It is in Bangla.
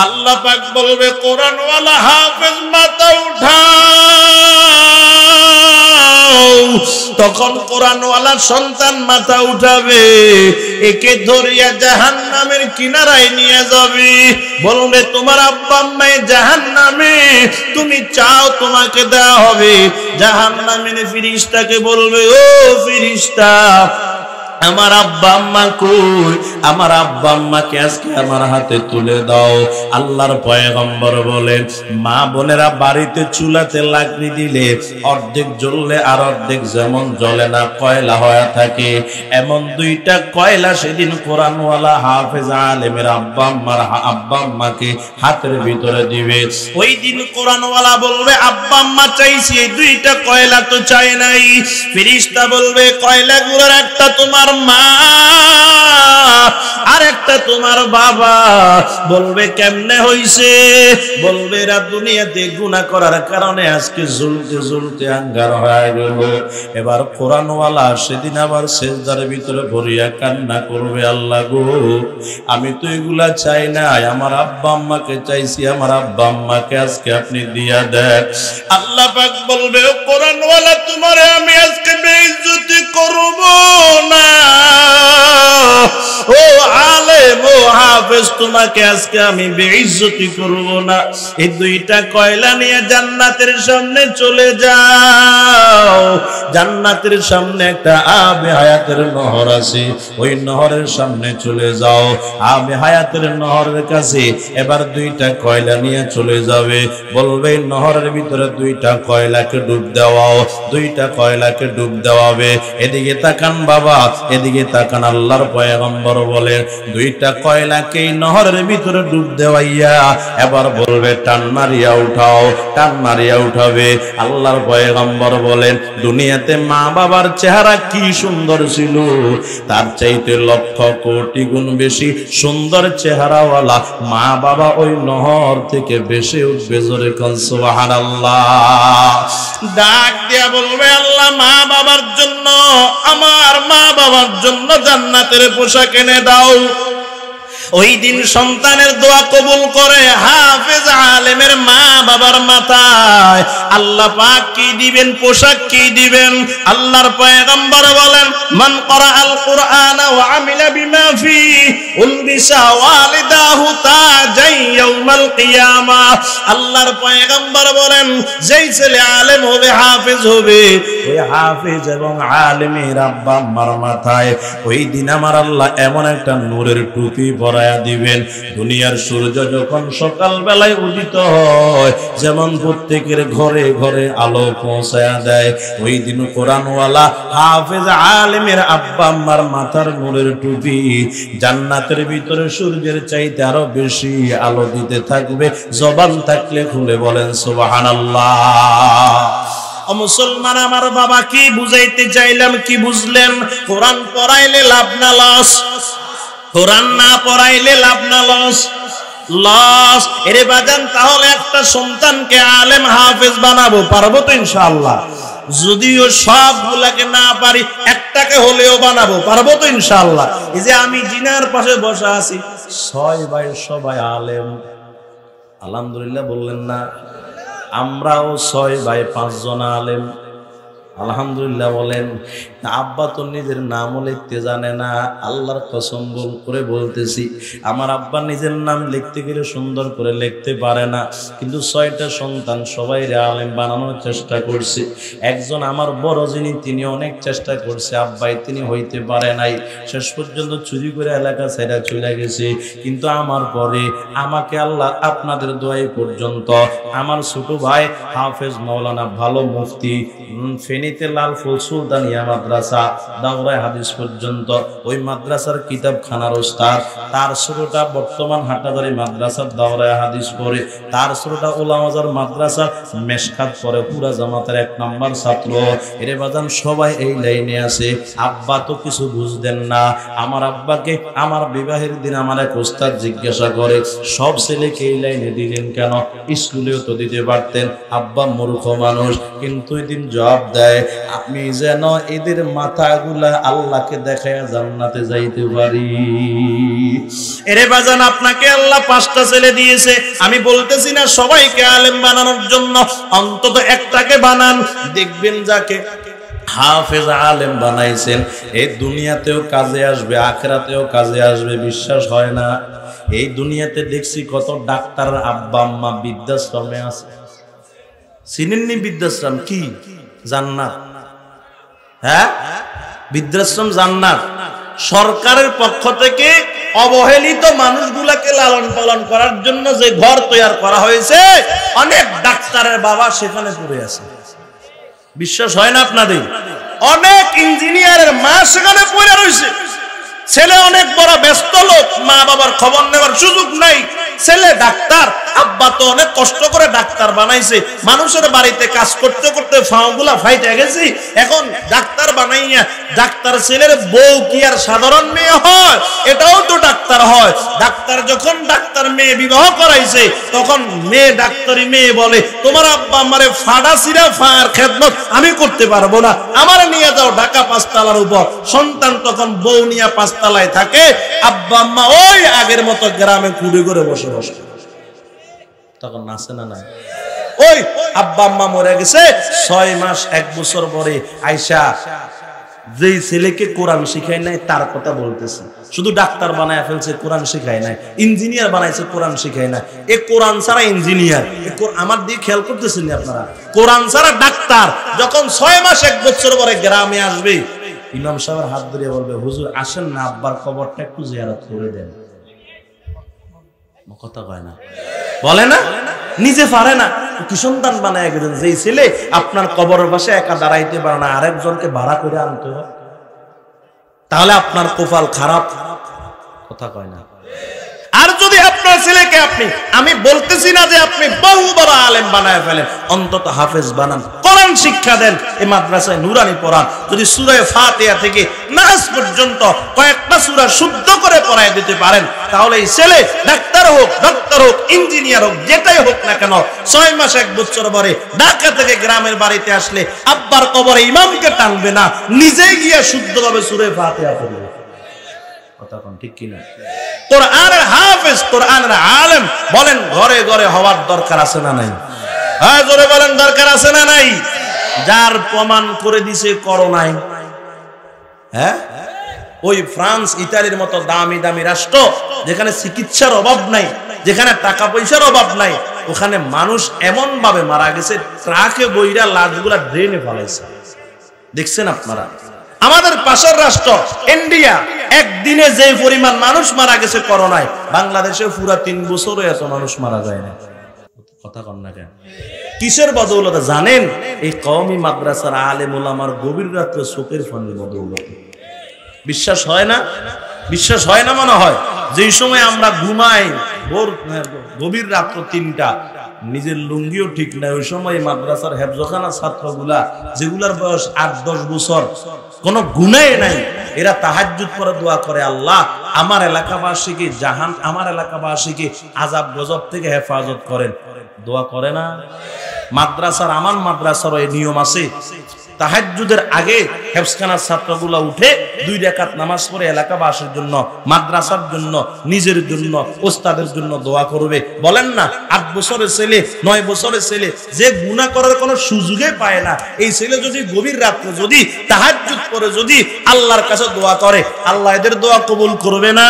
আল্লাহ পাক বলবে কোরআনওয়ালা হাফেজ মাথা উঠাও, তখন কোরআনওয়ালা সন্তান মাথা উঠাবে, একে ধরিয়া জাহান্নামের কিনারায় নিয়ে যাবে। বলবে তোমার আব্বা আম্মায় জাহান্নামে, তুমি চাও তোমাকে দেওয়া হবে। জাহান্নামের ফেরেশতাকে বলবে ও ফেরেশতা, আমার আব্বা আম্মা কই? আমার আব্বা আম্মাকে আজকে আমার হাতে তুলে দাও। আল্লাহর পয়গম্বর বলেন মা বোনেরা বাড়িতে চুলাতে লাকড়ি দিলে অর্ধেক জ্বললে আর অর্ধেক যেমন জ্বলে না কয়লা হয়ে থাকে, এমন দুইটা কয়লা সেদিন কোরআনওয়ালা হাফেজ আলেমের আব্বা আম্মাকে হাতের ভিতরে দিবে। ওই দিন কোরআনওয়ালা বলবে আব্বা আম্মা চাইছি, এই দুইটা কয়লা তো চাই নাই। ফেরেশতা বলবে কয়লাগুলোর একটা তোমার মা আর একটা তোমার বাবা। বলবে কেমনে হইছে? বলবে এরা দুনিয়াতে গুনাহ করার কারণে আজকে জ্বলতে জ্বলতে আঙ্গার হয়ে গেল। এবার কোরআনওয়ালা সেদিন আবার সেজদার ভিতরে ভরিয়া কান্না করবে, আল্লাহ গো আমি তো এগুলা চাই নাই, আমার আব্বা আম্মাকে চাইছি, আমার আব্বা আম্মাকে আজকে আপনি দিয়া দেন। আল্লাহ পাক বলবে ও কোরআনওয়ালা তোমারে আমি আজকে বেইজ্জতি করব না, ও আলেম ও হাফেজ তোমাকে আজকে আমি বেইজ্জতি করব না। এই দুইটা কয়লা নিয়ে জান্নাতের সামনে চলে যাও। জান্নাতের সামনে একটা আবে হায়াতের নহর আছে, ওই নহরের সামনে চলে যাও। আবে হায়াতের নহরের কাছে এবার দুইটা কয়লা নিয়ে চলে যাবে। বলবে নহরের ভিতরে দুইটা কয়লাকে ডুব দেওয়াও, দুইটা কয়লাকে ডুব দেওয়াবে। এদিকে তাকান বাবা, এদিকে তাকান। আল্লাহর পয়গম্বর বলেন দুইটা কয়লাকে নহরের ভিতরে ডুব দেওয়াইয়া এবার বলবে টান মারিয়া উঠাও, টান মারিয়া উঠাবে। আল্লাহর পয়গম্বর বলেন দুনিয়াতে মা বাবার চেহারা কি সুন্দর ছিল, তার চাইতে লক্ষ কোটি গুণ বেশি সুন্দর চেহারাওয়ালা মা বাবা ওই নহর থেকে বেশি উঠবে। জোরে কোন সুবহানাল্লাহ। ডাক দিয়া বলবে আল্লাহ মা বাবার জন্য, আমার মা বাবার জন্য জান্নাতের পোশাক এনে দাও। ওই দিন সন্তানের দোয়া কবুল করে হাফেজ আলেমের মা বাবার মাথায় আল্লাহ পাক কি দিবেন? পোশাক কি দিবেন? আল্লাহর পয়গম্বর বলেন মান ক্বরাআল কুরআন ওয়া আমিলা বিমা ফি উলবিসা ওয়ালিদাহু তাজাই ইয়াউমাল কিয়ামা। আল্লাহর পয়গম্বর বলেন যেই ছেলে আলেম হবে, হাফেজ হবে, ওই হাফেজ এবং আলেমের আব্বা আম্মার মাথায় ওই দিন আমার আল্লাহ এমন একটা নূরের টুপি পরায়া দিবেন। দুনিয়ার সূর্য যখন সকাল বেলায় উদিত হয়, যেমন প্রত্যেকের ঘরে ঘরে আলো পৌঁছায়া দেয়, ওই দিন কোরআনওয়ালা হাফেজ আলেমের আব্বা আম্মার মাথার নূরের টুপি জান্নাতের ভিতরে সূর্যের চাইতে আরো বেশি আলো দিতে থাকবে। জবান থাকলে খুলে বলেন সুবহানাল্লাহ। মুসলমান আমার বাবা, কি বুঝাইতে চাইলাম, কি বুঝলেন? কোরআন পড়াইলে লাভ না লস, কোরআন না পড়াইলে লাভ না লস, লস। এরে বাজান তাহলে একটা সন্তানকে আলেম হাফেজ বানাবো, পারবো তো ইনশাআল্লাহ? যদিও সবগুলাকে না পারি, একটাকে হলেও বানাবো, পারবো তো ইনশাআল্লাহ? এই যে আমি জিনার পাশে বসা আছি, 6 ভাই সবাই আলেম, আলহামদুলিল্লাহ বললেন না? আমরাও 6 ভাই 5 জন আলেম, আলহামদুলিল্লাহ বলেন। আব্বা তো নিজের নামও লিখতে জানে না, আল্লাহর কসম করে বলতেছি, আমার আব্বা নিজের নাম লিখতে গেলে সুন্দর করে লিখতে পারে না, কিন্তু 6টা সন্তান সবাই আলেম বানানোর চেষ্টা করছে। একজন আমার বড় যিনি, তিনি অনেক চেষ্টা করছে, আব্বাই তিনি হইতে পারে নাই, শেষ পর্যন্ত চুরি করে এলাকা ছেড়ে চলে গেছে। কিন্তু আমার পরে আমাকে আল্লাহ আপনাদের দোয়াই পর্যন্ত আমার ছোট ভাই হাফেজ মাওলানা ভালো মুফতি ফেনীতে লালফুল সুলতানিয়া মাদ্রাসা দাওরায়ে হাদিস পর্যন্ত ওই মাদ্রাসার কিতাবখানার ওস্তাদ, তার ছোটটা বর্তমান হাটাদারি মাদ্রাসার দাওরায়ে হাদিস পড়ে, তার ছোটটা উলামাজার মাদ্রাসার মেশকাত পড়ে, পুরা জামাতের 1 নম্বর ছাত্র। এরে বাজান সবাই এই লাইনে আছে। আব্বা তো কিছু বুঝতেন না। আমার আব্বাকে আমার বিবাহের দিন আমার এক ওস্তাদ জিজ্ঞাসা করে, সব ছেলেকে এই লাইনে দিলেন কেন? স্কুলেও তো দিতে পারতেন, আব্বা মূর্খ মানুষ। কিন্তু ওই দিন জবাব দেয়, দেয়, আমি যেন এদের মাথাগুলা আল্লাহকে দেখায় জান্নাতে যাইতে পারি। এরে বাজান, আপনাকে আল্লাহ 5টা ছেলে দিয়েছে। আমি বলতেছি না সবাইকে আলেম বানানোর জন্য, অন্তত একটাকে বানান। দেখবেন যাকে হাফেজ আলেম বানাইছেন এই দুনিয়াতেও কাজে আসবে, আখিরাতেও কাজে আসবে। বিশ্বাস হয় না? এই দুনিয়াতে দেখছি কত ডাক্তার আব্বা আম্মা বৃদ্ধাশ্রমে আছে। চিনেননি বৃদ্ধাশ্রম কি? জান্নাত। হ্যাঁ, বৃদ্ধাশ্রম জান্নাত। সরকারের পক্ষ থেকে অবহেলিত মানুষগুলাকে লালন পালন করার জন্য যে ঘর তৈরি করা হয়েছে, অনেক ডাক্তারের বাবা সেখানে পড়ে আছে। বিশ্বাস হয় না আপনাদের? অনেক ইঞ্জিনিয়ারের মা সেখানে পড়ে রয়েছে। ছেলে অনেক বড় ব্যস্ত লোক, মা বাবার খবর নেওয়ার সুযোগ নাই। ছেলে ডাক্তার, আব্বা তো অনেক কষ্ট করে ডাক্তার বানাইছে, মানুষের বাড়িতে কাজ করতে করতে ফাঁগুলা ফাইটে গেছি, এখন ডাক্তার বানাইয়া ডাক্তার ছেলের বউ কি আর সাধারণ মেয়ে হয়? এটাও তো ডাক্তার হয়। ডাক্তার যখন ডাক্তার মেয়ে বিবাহ করাইছে, তখন মেয়ে ডাক্তারি মেয়ে বলে, তোমার আব্বা আমারে ফাড়া সিরা ফাঁড় খেদমত আমি করতে পারবো না, আমার নিয়ে যাও ঢাকা 5 তলার উপর। সন্তান তখন বউ নিয়ে 5 তলায় থাকে, আব্বা আম্মা ওই আগের মতো গ্রামে কুড়ে করে বসে বসে। তখন নাচে না নাই? ওই আব্বা আম্মা মরে গেছে 6 মাস 1 বছর পরে আয়সা যেই ছেলেকে কোরআন শিখায় নাই তার কথা বলতেছে। শুধু ডাক্তার বানায় ফেলছে, কোরআন শিখায় নাই। ইঞ্জিনিয়ার বানাইছে, কোরআন শিখায় না। এ কোরআন ছাড়া ইঞ্জিনিয়ার। আমার দিকে খেয়াল করতেছেন আপনারা? কোরআন ছাড়া ডাক্তার যখন 6 মাস 1 বছর পরে গ্রামে আসবে, ইমাম সাহেবের হাত ধরে বলবে, হুজুর আসেন না, আব্বার কবরটা একটু জিয়ারত করে দেন। কথা কয় না, বলে না, নিজে পারে না, কি সন্তান বানায় গেলেন। যেই ছেলে আপনার কবরের পাশে একা দাঁড়াইতে পারে না, আরেকজনকে ভাড়া করে আনতে হয়, তাহলে আপনার কপাল খারাপ। কথা কয় না? আর যদি আপনার ছেলেকে আপনি, আমি বলতেছি না যে আপনি বহু বড় আলেম বানায় ফেলেন, অন্তত হাফেজ বানান, কোরআন শিক্ষা দেন। এই মাদ্রাসায় নুরানি পড়ান। যদি সূরা ফাতিহা থেকে নাস পর্যন্ত কয়েকটা সূরা শুদ্ধ করে পড়ায় দিতে পারেন, তাহলে এই ছেলে ডাক্তার হোক, ডক্টর হোক, ইঞ্জিনিয়ার হোক, যেটাই হোক না কেন, 6 মাস 1 বছর পরে ঢাকা থেকে গ্রামের বাড়িতে আসলে আব্বার কবরে ইমামকে টানবে না, নিজেই গিয়ে শুদ্ধভাবে সূরা ফাতিহা পড়বে। কথা কোন ঠিক কিনা? কোরআনের হাফেজ, কোরআনের আলেম বলেন ঘরে ঘরে হওয়ার দরকার আছে না নাই? হ্যাঁ, জোরে বলেন, দরকার আছে না নাই? যার প্রমাণ করে দিছে করোনায়। হ্যাঁ, ওই ফ্রান্স ইতালির মতো দামি দামি রাষ্ট্র, যেখানে চিকিৎসার অভাব নাই, যেখানে টাকা পয়সার অভাব নাই, ওখানে মানুষ এমন ভাবে মারা গেছে, ট্রাকে বইরা লাশগুলা ড্রেনে ফেলাইছে। দেখছেন আপনারা? আমাদের পাশের রাষ্ট্র ইন্ডিয়া, একদিনে যে পরিমাণ মানুষ মারা গেছে করোনায়, বাংলাদেশে পুরা 3 বছরে এত মানুষ মারা যায় না। কথা কন না কেন? কিসের বদৌলতে জানেন? এই কওমি মাদ্রাসার আলেম ওলামার গভীর রাত্রে চোখের ফানি বদৌলতে। বিশ্বাস হয় না? বিশ্বাস হয় না মনে হয়? যেই সময় আমরা ঘুমাই ভোর গভীর রাত্র 3টা, নিজের লুঙ্গিও ঠিক নাই, ওই সময় মাদ্রাসার হেফজখানা ছাত্রগুলা, যেগুলার বয়স 8-10 বছর, কোনো গুনাহ নাই, এরা তাহাজ্জুদ করে দোয়া করে, আল্লাহ আমার এলাকাবাসীকে আমার এলাকাবাসীকে আযাব গজব থেকে হেফাজত করেন। দোয়া করে না? মাদ্রাসার, আমার মাদ্রাসার এই নিয়ম আছে, তাহাজ্জুদের আগে হেফজখানার ছাত্রগুলা উঠে 2 রাকাত নামাজ পড়ে এলাকাবাসীর জন্য, মাদ্রাসার জন্য, নিজের জন্য, ওস্তাদের জন্য দোয়া করবে। বলেন না, 8 বছরের ছেলে, 9 বছরের ছেলে, যে গুনাহ করার কোনো সুযোগই পায় না, এই ছেলে যদি গভীর রাতে যদি তাহাজ্জুদ করে যদি আল্লাহর কাছে দোয়া করে, আল্লাহ এদের দোয়া কবুল করবে না?